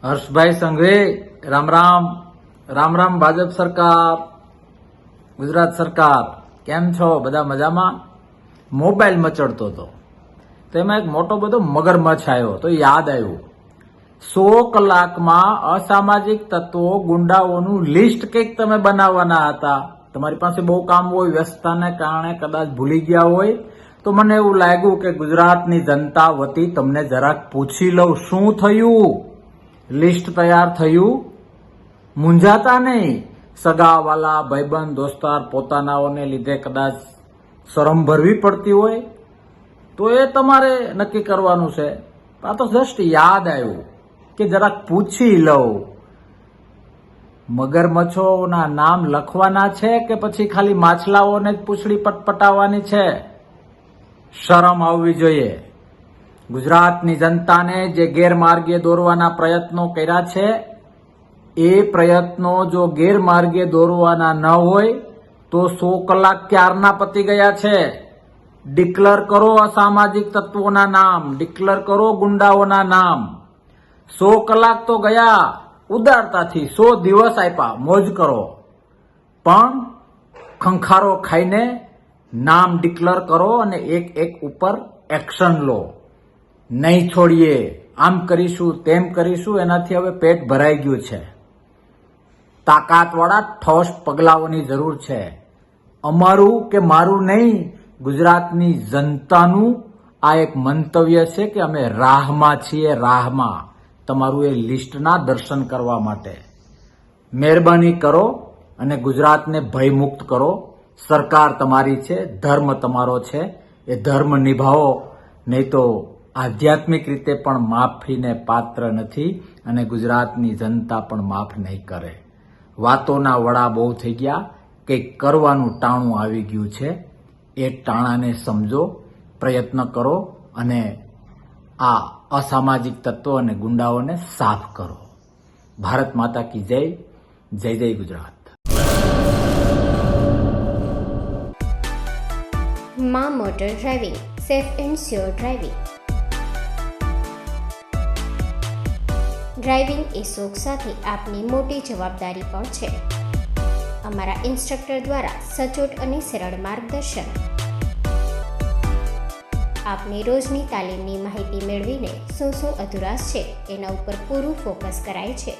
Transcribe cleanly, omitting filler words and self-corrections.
હર્ષભાઈ સંઘવી, રામ રામ. રામ રામ ભાજપ સરકાર, ગુજરાત સરકાર. કેમ છો? બધા મજામાં? મોબાઈલ મચડતો હતો, તેમાં એક મોટો બધો મગરમચ્છ આવ્યો તો યાદ આવ્યું 100 કલાકમાં અસામાજિક તત્વો ગુંડાઓનું લિસ્ટ કંઈક તમે બનાવવાના હતા. તમારી પાસે બહુ કામ હોય, વ્યસ્તતાને કારણે કદાચ ભૂલી ગયા હોય, તો મને એવું લાગ્યું કે ગુજરાતની જનતા વતી તમને જરાક પૂછી લઉં, શું થયું? લિસ્ટ તૈયાર થયું? મૂંઝાતા નહીં. સગાવાલા, ભાઈબંધ, દોસ્તાર, પોતાનાઓને લીધે કદાચ શરમ ભરવી પડતી હોય તો એ તમારે નક્કી કરવાનું છે. આ તો જસ્ટ યાદ આવ્યું કે જરાક પૂછી લઉં. મગરમચ્છોના નામ લખવાના છે કે પછી ખાલી માછલાઓને જ પૂંછડી પટપટાવવાની છે? શરમ આવવી જોઈએ. ગુજરાતની જનતાને જે ગેરમાર્ગે દોરવાના પ્રયત્નો કર્યા છે, એ પ્રયત્નો જો ગેરમાર્ગે દોરવાના ન હોય તો 100 કલાક ક્યારના પતી ગયા છે. ડિક્લેર કરો અસામાજિક તત્વોના નામ, ડિક્લેર કરો ગુંડાઓના નામ. 100 કલાક તો ગયા ઉદારતાથી, 100 દિવસ આપ્યા, મોજ કરો, પણ ખંખારો ખાઈને નામ ડિક્લેર કરો અને એક એક ઉપર એક્શન લો. નહીં છોડીએ, આમ કરીશું તેમ કરીશું, એનાથી હવે પેટ ભરાઈ ગયું છે. તાકાતવાળા ઠોસ પગલાઓની જરૂર છે. અમારું કે મારું નહીં, ગુજરાતની જનતાનું આ એક મંતવ્ય છે કે અમે રાહમાં છીએ, રાહમાં તમારું એ લિસ્ટના દર્શન કરવા માટે. મહેરબાની કરો અને ગુજરાતને ભયમુક્ત કરો. સરકાર તમારી છે, ધર્મ તમારો છે, એ ધર્મ નિભાવો, નહીં તો આધ્યાત્મિક રીતે પણ માફીને પાત્ર નથી અને ગુજરાતની જનતા પણ માફ નહીં કરે. વાતોના વડા બહુ થઈ ગયા, કંઈક કરવાનું ટાણું આવી ગયું છે. એ ટાણાને સમજો, પ્રયત્ન કરો અને આ અસામાજિક તત્વો અને ગુંડાઓને સાફ કરો. ભારત માતા કી જય. જય જય ગુજરાત. માં motor driving, safe and sure driving. Driving એ શોખ સાથે આપની મોટી જવાબદારી પણ છે. અમારા ઇન્સ્ટ્રક્ટર દ્વારા સચોટ અને સરળ માર્ગદર્શન. આપની રોજની તાલીમની માહિતી મેળવીને શું અધુરાશ છે એના ઉપર પૂરું ફોકસ કરાય છે.